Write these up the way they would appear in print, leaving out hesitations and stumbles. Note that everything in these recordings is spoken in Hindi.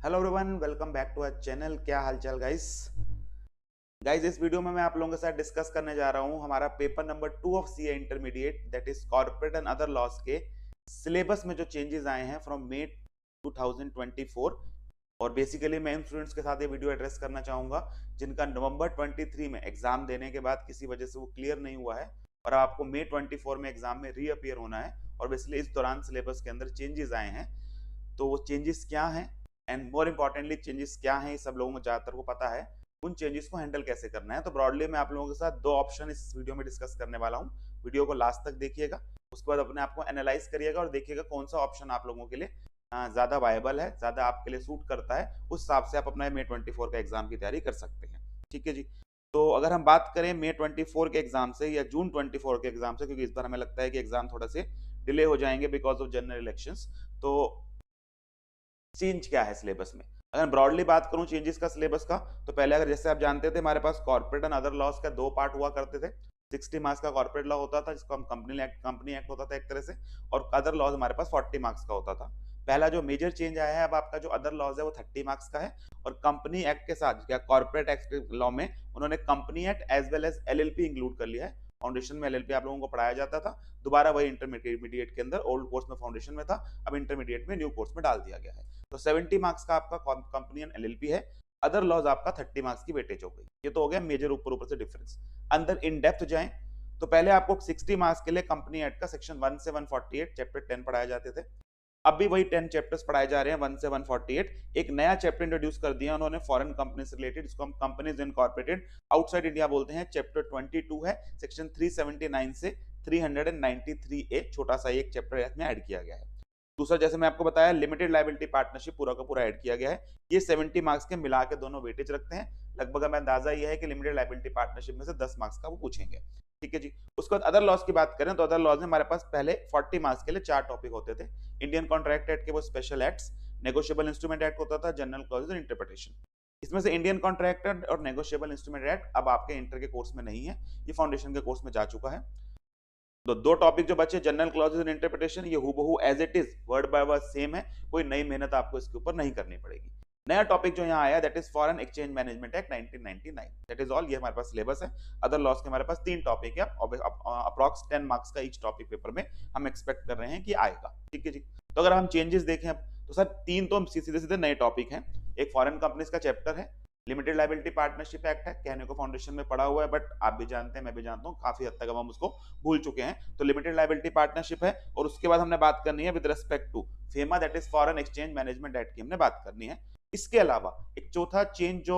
Hello everyone, welcome back to our channel. क्या हालचाल गाइस। इस वीडियो में मैं आप लोगों के साथ डिस्कस करने जा रहा हूं हमारा paper number 2 of CA intermediate, that is corporate and other laws के सिलेबस में जो चेंजेस आए हैं फ्रॉम मे 2024। और बेसिकली मैं इन स्टूडेंट्स के साथ ये वीडियो एड्रेस करना चाहूंगा जिनका नवंबर 23 में एग्जाम देने के बाद किसी वजह से वो क्लियर नहीं हुआ है और आपको मे 24 में एग्जाम में रीअपियर होना है। और बेसिकली इस दौरान सिलेबस के अंदर चेंजेस आए हैं, तो वो चेंजेस क्या हैं एंड मोर इंपॉर्टेंटली चेंजेस क्या हैं, ये सब लोगों को ज्यादातर को पता है। उन चेंजेस को हैंडल कैसे करना है, तो ब्रॉडली मैं आप लोगों के साथ दो ऑप्शन इस वीडियो में डिस्कस करने वाला हूँ। वीडियो को लास्ट तक देखिएगा, उसके बाद अपने आप को एनालाइज करिएगा और देखिएगा कौन सा ऑप्शन आप लोगों के लिए ज्यादा वायबल है, ज्यादा आपके लिए सूट करता है। उस हिसाब से आप अपना मे 24 का एग्जाम की तैयारी कर सकते हैं। ठीक है जी। तो अगर हम बात करें मे 24 के एग्जाम से या जून 24 के एग्जाम से, क्योंकि इस बार हमें लगता है कि एग्जाम थोड़ा से डिले हो जाएंगे बिकॉज ऑफ जनरल इलेक्शंस, तो चेंज क्या है सिलेबस में। अगर ब्रॉडली बात करूं चेंजेस का सिलेबस का, तो पहले अगर जैसे आप जानते थे हमारे पास कॉर्पोरेट एंड अदर लॉज का दो पार्ट हुआ करते थे। 60 मार्क्स का कॉर्पोरेट लॉ होता था जिसको हम कंपनी एक्ट होता था एक तरह से, और अदर लॉज हमारे पास 40 मार्क्स का होता था। पहला जो मेजर चेंज आया है, अब आपका जो अदर लॉज है वो 30 मार्क्स का है। और कंपनी एक्ट के साथ क्या कॉर्पोरेट एक्ट लॉ में उन्होंने company act as well as LLP include कर लिया है। फाउंडेशन में एलएलपी आप लोगों को पढ़ाया जाता था, दोबारा वही इंटरमीडिएट के अंदर ओल्ड कोर्स में फाउंडेशन में था, अब इंटरमीडिएट में न्यू कोर्स में डाल दिया गया है। तो 70 मार्क्स का आपका कंपनी एंड एलएलपी है, अदर लॉज आपका 30 मार्क्स की वेटेज हो गई। ये तो हो गया मेजर ऊपर ऊपर से डिफरेंस। अंदर इन डेप्थ जाएं तो पहले आपको 60 मार्क्स के लिए कंपनी एक्ट का सेक्शन 1 से 148 चैप्टर 10 पढ़ाए जाते थे। अब भी वही 10 चैप्टर्स पढ़ाए जा रहे हैं 1 से 148। एक नया चैप्टर इंट्रोड्यूस कर दिया उन्होंने फॉरेन कंपनी से रिलेटेड, जिसको हम कंपनीज इनकॉर्पोरेटेड आउटसाइड इंडिया बोलते हैं। चैप्टर 22 है, सेक्शन 379 से 393 ए, छोटा सा एक चैप्टर इसमें ऐड किया गया है। दूसरा जैसे मैं आपको बताया लिमिटेड लाइबिलिटी पार्टनरशिप पूरा का पूरा ऐड किया गया है। ये 70 मार्क्स के मिला के दोनों वेटेज रखते हैं। लगभग हमें अंदाजा यह है कि लिमिटेड लाइबिलिटी पार्टनरशिप में से 10 मार्क्स का वो पूछेंगे। ठीक है जी। उसके बाद अदर लॉज की बात करें तो अदर लॉज में हमारे पास पहले 40 मार्क्स के लिए 4 टॉपिक होते थे। इंडियन कॉन्ट्रैक्ट एक्ट के वो special acts, negotiable instrument act होता था, जनरल क्लॉजेज और इंटरप्रिटेशन। इसमें से इंडियन कॉन्ट्रैक्ट एक्ट और नेगोशिएबल इंस्ट्रूमेंट एक्ट अब आपके इंटर के कोर्स में नहीं है, ये फाउंडेशन के कोर्स में जा चुका है। तो दो टॉपिक जो बचे जनरल क्लॉजेज एंड इंटरप्रिटेशन, ये हूबहू as it is word by word same है, कोई नई मेहनत आपको इसके ऊपर नहीं करनी पड़ेगी। नया टॉपिक जो यहाँ आया that is foreign exchange management act 1999, that is all. ये हमारे पास सिलेबस है। अदर लॉस के हमारे पास 3 टॉपिक है, अप्रॉक्स 10 मार्क्स का ईच टॉपिक पेपर में हम एक्सपेक्ट कर रहे हैं कि आएगा। ठीक है जी। तो अगर हम चेंजेस देखें अब, तो सर 3 तो सीधे सीधे नए टॉपिक हैं। एक फॉरेन कंपनीज का चैप्टर है, लिमिटेड लाइबिलिटी पार्टनरशिप एक्ट है, कहने को फाउंडेशन में पड़ा हुआ है बट आप भी जानते हैं मैं भी जानता हूँ काफी हद तक अब हम उसको भूल चुके हैं। तो लिमिटेड लाइबिलिटी पार्टनरशिप है, और उसके बाद हमने बात करनी है with respect to FEMA, that is foreign exchange management act की हमने बात करनी है। इसके अलावा एक चौथा चेंज जो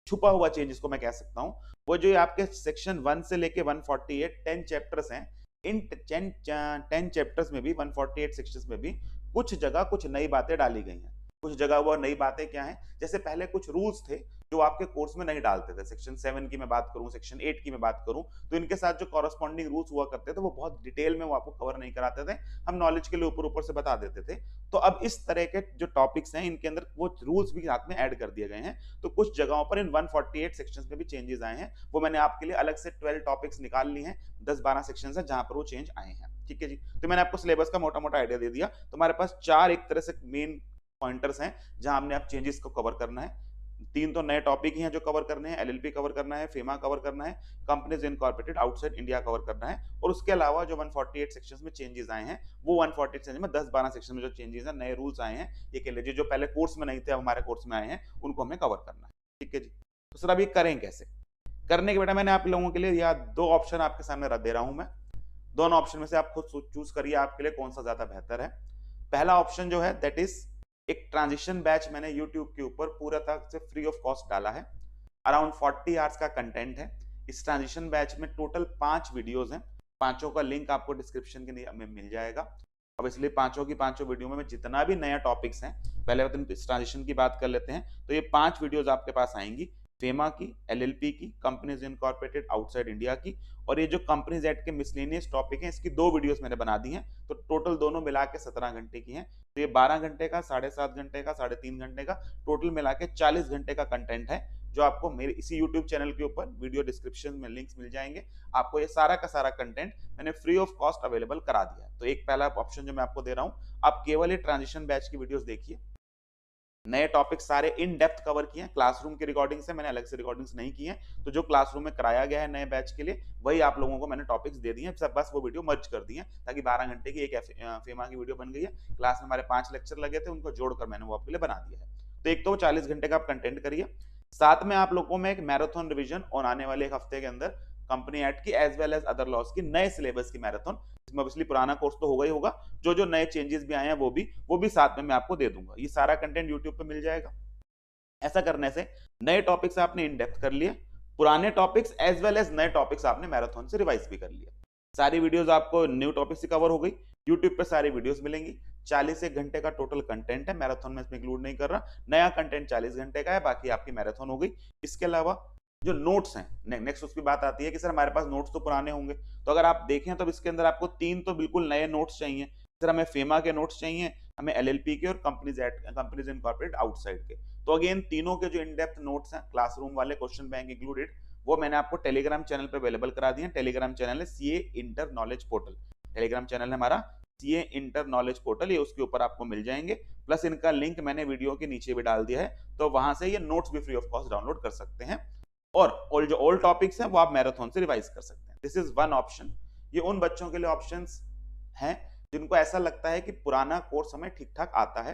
छुपा हुआ चेंज जिसको मैं कह सकता हूँ, वो जो आपके सेक्शन 1 से लेके 148 10 चैप्टर्स हैं। इन 10 चैप्टर्स में भी 148 सेक्शंस में भी कुछ जगह कुछ नई बातें डाली गई हैं। कुछ जगह वो नई बातें क्या हैं, जैसे पहले कुछ रूल्स थे जो आपके कोर्स में नहीं डालते थे। सेक्शन 7 की मैं बात करूं, सेक्शन 8 की मैं बात करूं, तो इनके साथ जो कॉरेस्पॉन्डिंग रूल्स हुआ करते थे वो बहुत डिटेल में वो आपको कवर नहीं कराते थे, हम नॉलेज के लिए ऊपर ऊपर से बता देते थे। तो अब इस तरह के जो टॉपिक्स हैं इनके अंदर वो रूल्स भी साथ में ऐड कर दिए गए हैं। तो कुछ जगहों पर इन 148 सेक्शंस में भी चेंजेस आए हैं, वो मैंने आपके लिए अलग से 12 टॉपिक्स निकाल लिए हैं। 10-12 सेक्शंस हैं जहां पर वो चेंज आए हैं। ठीक है जी। तो मैंने आपको सिलेबस का मोटा मोटा आइडिया दे दिया। तो हमारे पास 4 एक तरह से मेन पॉइंटर्स हैं जहां हमने आप चेंजेस को कवर करना है। 3 तो नए टॉपिक ही हैं जो कवर करने हैं, एलएलपी कवर करना है, फेमा कवर करना है, companies incorporated outside India cover करना है, और उसके अलावा जो 148 सेक्शंस में चेंजेस आए हैं वो 148 सेक्शन में 10-12 सेक्शन में जो चेंजेस हैं, नए रूल्स आए हैं, ये कह लीजिए जो पहले कोर्स में नहीं थे अब हमारे कोर्स में आए हैं, उनको हमें कवर करना है। ठीक है जी। तो सर अभी करें कैसे? करने के बेटा मैंने आप लोगों के लिए या 2 ऑप्शन आपके सामने रख दे रहा हूं मैं। दोनों ऑप्शन में से आप खुद चूज करिए आपके लिए कौन सा ज्यादा बेहतर है। पहला ऑप्शन जो है दैट इज एक ट्रांजिशन बैच मैंने YouTube के ऊपर पूरा तक से फ्री ऑफ कॉस्ट डाला है। अराउंड 40 आवर्स का कंटेंट है। इस ट्रांजिशन बैच में टोटल 5 वीडियोस हैं, पांचों का लिंक आपको डिस्क्रिप्शन के में मिल जाएगा। अब इसलिए पांचों की पांचों वीडियो में जितना भी नया टॉपिक्स हैं, पहले इस ट्रांजिशन की बात कर लेते हैं। तो ये 5 वीडियोस आपके पास आएंगी, फेमा की, एलएलपी की, कंपनीज इनकॉर्पोरेटेड आउटसाइड इंडिया की, और ये जो कंपनीज एक्ट के मिसलेनियस टॉपिक हैं इसकी 2 वीडियोस मैंने बना दी हैं। तो टोटल दोनों मिला के 17 घंटे की हैं। तो ये 12 घंटे का, 7.5 घंटे का, 3.5 घंटे का, टोटल मिला के 40 घंटे का कंटेंट है, जो आपको मेरे इसी YouTube चैनल के ऊपर वीडियो डिस्क्रिप्शन में लिंक्स मिल जाएंगे। आपको ये सारा का सारा कंटेंट मैंने फ्री ऑफ कॉस्ट अवेलेबल करा दिया है। तो एक पहला ऑप्शन जो मैं आपको दे रहा हूँ, आप केवल ये ट्रांजिशन बैच की वीडियोस देखिए। नए टॉपिक सारे इन डेप्थ कवर किए हैं। क्लासरूम की रिकॉर्डिंग्स है, मैंने अलग से रिकॉर्डिंग्स नहीं की हैं। तो जो क्लासरूम में कराया गया है नए बैच के लिए, वही आप लोगों को मैंने टॉपिक्स दे दिए हैं, सब बस वो वीडियो मर्ज कर दी है, ताकि 12 घंटे की एक फेमा की वीडियो बन गई है। क्लास में हमारे 5 लेक्चर लगे थे, उनको जोड़कर मैंने वो आपके लिए बना दिया है। तो एक तो 40 घंटे का आप कंटेंट करिए, साथ में आप लोगों में एक मैराथन रिवीजन और आने वाले एक हफ्ते के अंदर कंपनी एक्ट की as well as other laws की नए सिलेबस की मैराथन, इसमें ऑब्वियसली पुराना कोर्स तो होगा ही होगा, जो जो नए चेंजेस भी आए हैं वो भी साथ में मैं आपको दे दूंगा। ये सारा कंटेंट यूट्यूब पे मिल जाएगा। ऐसा करने से नए टॉपिक्स आपने इन डेप्थ कर लिए, पुराने टॉपिक्स एज वेल एज नए टॉपिक्स आपने मैराथन से रिवाइज भी कर लिया। सारी वीडियोस आपको न्यू टॉपिक से कवर हो गई, यूट्यूब पे सारी वीडियोस मिलेंगी। 40 एक घंटे का टोटल कंटेंट है, मैराथन में इसमें इंक्लूड नहीं कर रहा। नया कंटेंट 40 घंटे का है, बाकी आपकी मैराथन हो गई। इसके अलावा जो नोट्स हैं, नेक्स्ट उसकी बात आती है कि सर हमारे पास नोट्स तो पुराने होंगे, तो अगर आप देखें तो इसके अंदर आपको 3 तो बिल्कुल नए नोट्स चाहिए। सर हमें फेमा के नोट्स चाहिए, हमें एलएलपी के और कंपनीज एंड कॉर्पोरेट आउटसाइड के। तो अगेन तीनों के जो इन डेप्थ नोट्स हैं, क्लासरूम वाले, क्वेश्चन बैंक इंक्लूडेड, वो मैंने आपको टेलीग्राम चैनल पे अवेलेबल करा दिए हैं। टेलीग्राम चैनल है CA inter knowledge portal, Telegram channel है हमारा सीए इंटर नॉलेज पोर्टल, ये उसके ऊपर आपको मिल जाएंगे। प्लस इनका लिंक मैंने वीडियो के नीचे भी डाल दिया है, तो वहां से ये नोट्स भी फ्री ऑफ कॉस्ट डाउनलोड कर सकते हैं, और जो ओल्ड टॉपिक्स हैं वो आप मैराथन से रिवाइज कर सकते हैं। This is one option. ये उन बच्चों के लिए ऑप्शंस हैं जिनको ऐसा लगता है कि पुराना कोर्स हमें ठीक ठाक आता है,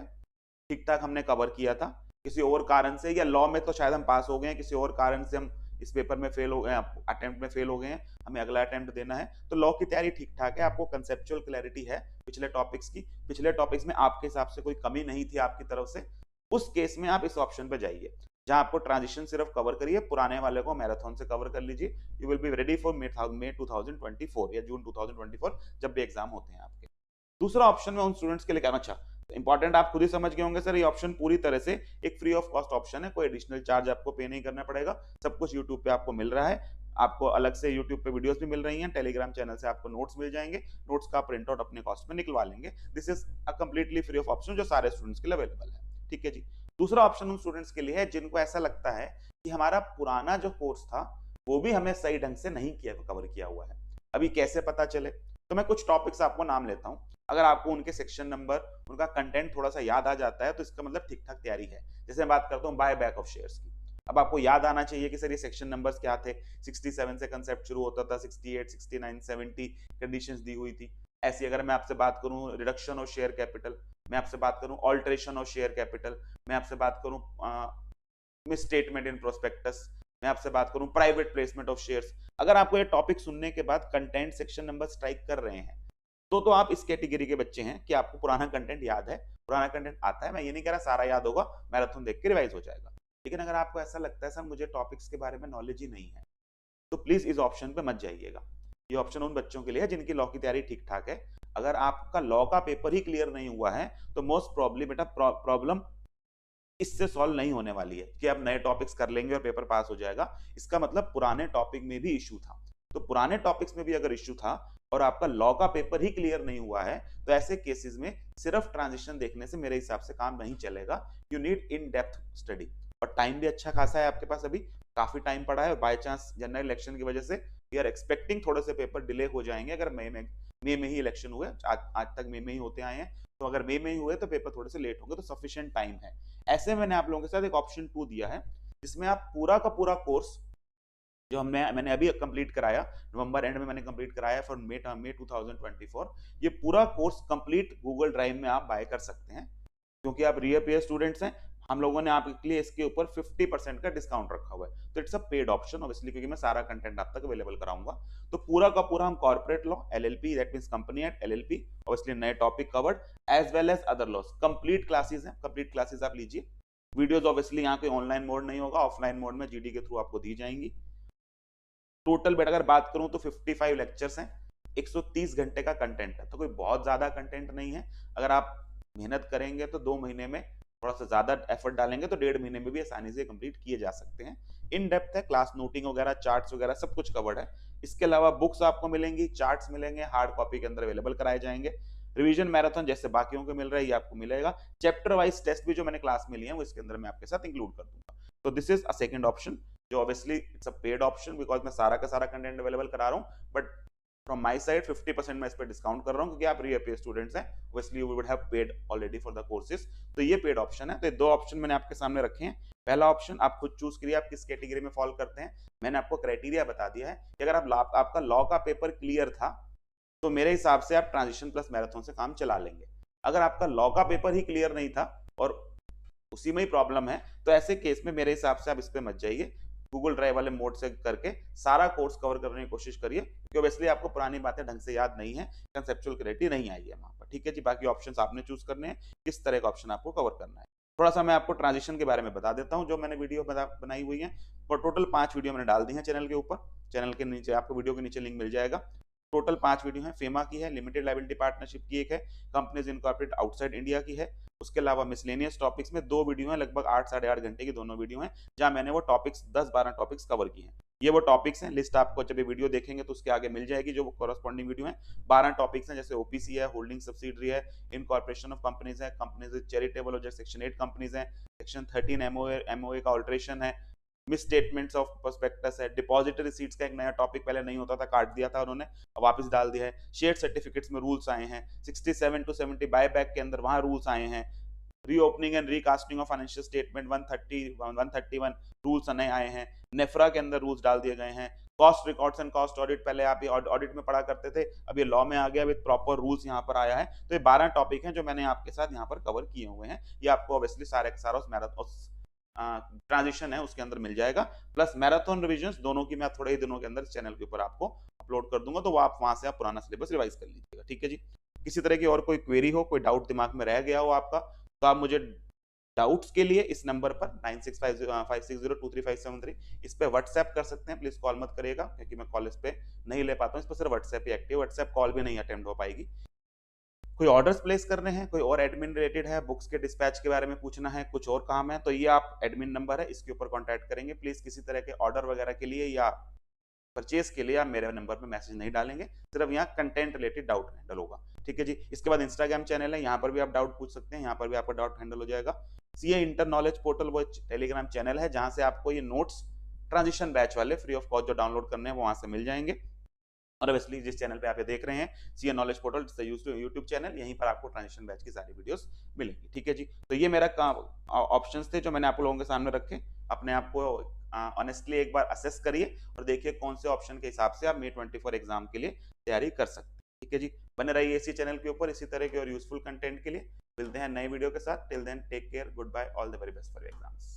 ठीक ठाक हमने कवर किया था, किसी और कारण से, या लॉ में तो शायद हम पास हो गए हैं, किसी और कारण से हम इस पेपर में फेल हो गए, अटेम्प्ट में फेल हो गए हैं, हमें अगला अटेम्प्ट देना है। तो लॉ की तैयारी ठीक ठाक है, आपको कंसेप्चुअल क्लैरिटी है पिछले टॉपिक्स की, पिछले टॉपिक्स में आपके हिसाब से कोई कमी नहीं थी आपकी तरफ से, उस केस में आप इस ऑप्शन पे जाइए, जहां आपको ट्रांजिशन सिर्फ कवर करिए, पुराने वाले को मैराथन से कवर कर लीजिए। You will be ready for May 2024 या जून 2024, जब भी एग्जाम होते हैं आपके। दूसरा ऑप्शन में उन स्टूडेंट्स के लिए क्या, अच्छा इंपॉर्टेंट आप खुद ही समझ गए होंगे सर, ये ऑप्शन पूरी तरह से एक फ्री ऑफ कॉस्ट ऑप्शन है, कोई एडिशनल चार्ज आपको पे नहीं करना पड़ेगा, सब कुछ यूट्यूब पे आपको मिल रहा है। आपको अलग से यूट्यूब पे वीडियोस भी मिल रही हैं, टेलीग्राम चैनल से आपको नोट्स मिल जाएंगे, नोट्स का प्रिंट आउट अपने कॉस्ट में निकलवा लेंगे। This is a completely free of option, जो सारे स्टूडेंट्स के लिए अवेलेबल है। ठीक है जी। दूसरा ऑप्शन उन स्टूडेंट्स के लिए है जिनको ऐसा लगता है कि हमारा पुराना जो कोर्स था वो भी हमें सही ढंग से नहीं किया, कवर किया हुआ है, अभी कैसे पता चले। तो मैं कुछ टॉपिक्स आपको नाम लेता हूं, अगर आपको उनके सेक्शन नंबर, उनका कंटेंट थोड़ा सा याद आ जाता है तो इसका मतलब ठीक ठाक तैयारी है। जैसे मैं बात करता हूँ बाय बैक ऑफ शेयर्स की, अब आपको याद आना चाहिए कि सर ये सेक्शन नंबर्स क्या थे। 67 से कंसेप्ट शुरू होता था, 68, 69, 70 कंडीशंस दी हुई थी। ऐसी अगर मैं आपसे बात करूं रिडक्शन ऑफ शेयर कैपिटल, मैं आपसे बात करूं ऑल्टरेशन ऑफ शेयर कैपिटल, मैं आपसे बात करूं मिसस्टेटमेंट इन प्रोस्पेक्टस, मैं आपसे बात करूं प्राइवेट प्लेसमेंट ऑफ शेयर्स, अगर आपको ये टॉपिक सुनने के बाद कंटेंट सेक्शन नंबर स्ट्राइक कर रहे हैं तो आप इस कैटेगरी के बच्चे हैं कि आपको पुराना कंटेंट याद है, पुराना कंटेंट आता है। मैं ये नहीं कह रहा सारा याद होगा, मैराथन देख के रिवाइज हो जाएगा, लेकिन अगर आपको ऐसा लगता है सर मुझे टॉपिक्स के बारे में नॉलेज ही नहीं है, तो प्लीज इस ऑप्शन पे मत जाइएगा। ये ऑप्शन उन बच्चों के लिए है जिनकी लॉ की तैयारी ठीक ठाक है। अगर आपका लॉ का पेपर ही क्लियर नहीं हुआ है तो मोस्ट प्रॉब्ली बेटा प्रॉब्लम इससे सॉल्व नहीं होने वाली है कि आप नए टॉपिक्स कर लेंगे और पेपर पास हो जाएगा। इसका मतलब पुराने टॉपिक में भी इश्यू था, तो पुराने टॉपिक्स में भी अगर इश्यू था और आपका लॉ का पेपर ही क्लियर नहीं हुआ है, तो ऐसे केसेस में सिर्फ ट्रांजिशन देखने से मेरे हिसाब से काम नहीं चलेगा। You need in depth study, और टाइम भी अच्छा खासा है आपके पास, अभी काफी टाइम पड़ा है। बाय चांस जनरल इलेक्शन की वजह से वी आर एक्सपेक्टिंग थोड़े से पेपर डिले हो जाएंगे, अगर मई में ही इलेक्शन हुए, आज तक मई में ही होते आए हैं, तो अगर मई में ही हुए तो पेपर थोड़े से लेट होंगे, तो सफिशिएंट टाइम है। ऐसे मैंने आप लोगों के साथ एक ऑप्शन 2 दिया है, जिसमें आप पूरा का पूरा कोर्स जो मैंने अभी कंप्लीट कराया, नवंबर एंड में मैंने कंप्लीट कराया फॉर मे 2024, ये पूरा कोर्स कंप्लीट गूगल ड्राइव में आप बाय कर सकते हैं, क्योंकि आप रीअपियर स्टूडेंट्स हैं। हम लोगों ने आपके लिए इसके ऊपर 50% का डिस्काउंट रखा हुआ है, तो it's a paid option obviously, क्योंकि मैं सारा कंटेंट आप तक अवेलेबल कराऊंगा। तो पूरा का पूरा हम corporate law, LLP that means company act, LLP obviously नए topic covered, as well as other laws, complete classes हैं, कंप्लीट क्लासेस आप लीजिए। वीडियोस ऑब्वियसली यहाँ कोई ऑनलाइन मोड नहीं होगा, ऑफलाइन मोड में जीडी के थ्रू आपको दी जाएंगी। टोटल बेटा अगर बात करूं तो 55 लेक्चर्स हैं, 130 घंटे का कंटेंट है, तो कोई बहुत ज्यादा कंटेंट नहीं है। अगर आप मेहनत करेंगे तो 2 महीने में, थोड़ा सा ज्यादा एफर्ट डालेंगे तो 1.5 महीने में भी आसानी से कंप्लीट किए जा सकते हैं। इन डेप्थ है, क्लास नोटिंग वगैरह, चार्ट्स वगैरह सब कुछ कवर्ड है। इसके अलावा बुक्स आपको मिलेंगी, चार्ट्स मिलेंगे, हार्ड कॉपी के अंदर अवेलेबल कराए जाएंगे। रिवीजन मैराथन जैसे बाकियों को मिल रहा है ये आपको मिलेगा। चैप्टर वाइज टेस्ट भी जो मैंने क्लास में लिए हैं वो इसके अंदर मैं आपके साथ इंक्लूड कर दूंगा। तो this is a second option, जो obviously it's a paid option, because मैं सारा का सारा कंटेंट अवेलेबल करा रहा हूँ, बट फ्रॉम माई साइड 50% मैं इस पर डिस्काउंट कर रहा हूँ, क्योंकि आप रीअपियर स्टूडेंट्स हैं, obviously you would have paid already for the courses. तो ये पेड ऑप्शन है। तो ये दो ऑप्शन मैंने आपके सामने रखे हैं। पहला ऑप्शन आप खुद चूज करिए आप किस कैटेगरी में फॉल करते हैं। मैंने आपको क्राइटेरिया बता दिया है कि अगर आपका लॉ का पेपर क्लियर था तो मेरे हिसाब से आप ट्रांजिशन प्लस मैराथन से काम चला लेंगे। अगर आपका लॉ का पेपर ही क्लियर नहीं था और उसी में ही प्रॉब्लम है, तो ऐसे केस में मेरे हिसाब से आप इस पे मत जाइए। गूगल ड्राइव वाले मोड से करके सारा कोर्स कवर करने की कोशिश करिए, क्योंकि ऑब्वियसली आपको पुरानी बातें ढंग से याद नहीं है, कंसेप्चुअल क्लैरिटी नहीं आई है वहां पर। ठीक है जी, बाकी ऑप्शंस आपने चूज करने हैं, किस तरह का ऑप्शन आपको कवर करना है। थोड़ा सा मैं आपको ट्रांजिशन के बारे में बता देता हूँ, जो मैंने वीडियो बनाई हुई है। और टोटल 5 वीडियो मैंने डाल दी है चैनल के ऊपर। चैनल के नीचे आपको वीडियो के नीचे लिंक मिल जाएगा। टोटल 5 वीडियो है। फेमा की है, लिमिटेड लायबिलिटी पार्टनरशिप की एक है, कंपनीज इनकॉर्पोरेट आउटसाइड इंडिया की है। उसके अलावा मिसलेनियस टॉपिक्स में 2 वीडियो हैं, लगभग 8 साढ़े 8 घंटे की दोनों वीडियो हैं, जहां मैंने वो टॉपिक्स 10-12 टॉपिक्स कवर किए हैं। ये वो टॉपिक्स हैं, लिस्ट आपको जब ये वीडियो देखेंगे तो उसके आगे मिल जाएगी, जो कॉरेस्पॉन्डिंग वीडियो है। 12 टॉपिक्स हैं, जैसे ओपीसी है, होल्डिंग सब्सिडरी है, इनकॉर्पोरेशन ऑफ कंपनीज है, कंपनीज चैरिटेबल और सेक्शन 8 कंपनीज है, सेक्शन 13 एमओए का ऑल्ट्रेशन है, मिस स्टेटमेंट्स ऑफ प्रोस्पेक्टस है, डिपॉजिटरी रिसीट्स का एक नया टॉपिक पहले नहीं होता था, काट दिया था उन्होंने, अब वापस डाल दिया है। शेयर सर्टिफिकेट्स में रूल्स आए हैं, 67 to 70 बायबैक के अंदर वहां रूल्स आए हैं। Reopening and recasting of financial statement 131 rules नए आए हैं। नेफ्रा के अंदर रूल्स डाल दिए गए हैं। Cost records and cost audit, पहले आप ये ऑडिट में पढ़ा करते थे, अब ये लॉ में आ गया विद प्रॉपर रूल्स यहाँ पर आया है। तो ये 12 टॉपिक हैं जो मैंने आपके साथ यहाँ पर कवर किए हुए हैं। ये आपको ऑब्वियसली सारे का सारा उस मैराथन ट्रांजिशन है उसके अंदर मिल जाएगा, प्लस मैराथन रिविजन दोनों की मैं थोड़े ही दिनों के अंदर चैनल के ऊपर आपको अपलोड कर दूंगा, तो वो आप वहां से आप पुराना सिलेबस रिवाइज कर लीजिएगा। ठीक है जी। किसी तरह की और कोई क्वेरी हो, कोई डाउट दिमाग में रह गया हो आपका, तो आप मुझे डाउट्स के लिए इस नंबर पर 965056023573 इस पे व्हाट्सएप कर सकते हैं। प्लीज कॉल मत करिएगा, क्योंकि मैं कॉल इस पे नहीं ले पाता हूँ, इस पर सिर्फ व्हाट्सएप ही एक्टिव, व्हाट्सएप कॉल भी नहीं अटेंड हो पाएगी। कोई ऑर्डर्स प्लेस करने हैं, कोई और एडमिन रिलेटेड है, बुक्स के डिस्पैच के बारे में पूछना है, कुछ और काम है, तो ये आप एडमिन नंबर है, इसके ऊपर कांटेक्ट करेंगे। प्लीज किसी तरह के ऑर्डर वगैरह के लिए या परचेज के लिए आप मेरे नंबर पे मैसेज नहीं डालेंगे, सिर्फ यहाँ कंटेंट रिलेटेड डाउट हैंडल होगा। ठीक है जी। इसके बाद इंस्टाग्राम चैनल है, यहाँ पर भी आप डाउट पूछ सकते हैं, यहाँ पर भी आपका डाउट हैंडल हो जाएगा। सीए इंटर नॉलेज पोर्टल वो टेलीग्राम चैनल है, जहां से आपको ये नोट्स ट्रांजिशन बैच वाले फ्री ऑफ कॉस्ट जो डाउनलोड करने हैं वो वहां से मिल जाएंगे। और ऑब्वियसली जिस चैनल पे आप ये देख रहे हैं CA knowledge portal, YouTube channel, यहीं पर आपको ट्रांजिशन बैच की सारी वीडियोस मिलेंगी। ठीक है जी। तो ये मेरा ऑप्शंस थे जो मैंने आप लोगों के सामने रखे। अपने आप को ऑनेस्टली एक बार असेस करिए और देखिए कौन से ऑप्शन के हिसाब से आप May 24 एग्जाम के लिए तैयारी कर सकते हैं। ठीक है जी। बने रहिए इसी चैनल के ऊपर इसी तरह के और यूजफुल कंटेंट के लिए। मिलते हैं नए वीडियो के साथ। Till then take care, good bye, all the very best for your exams.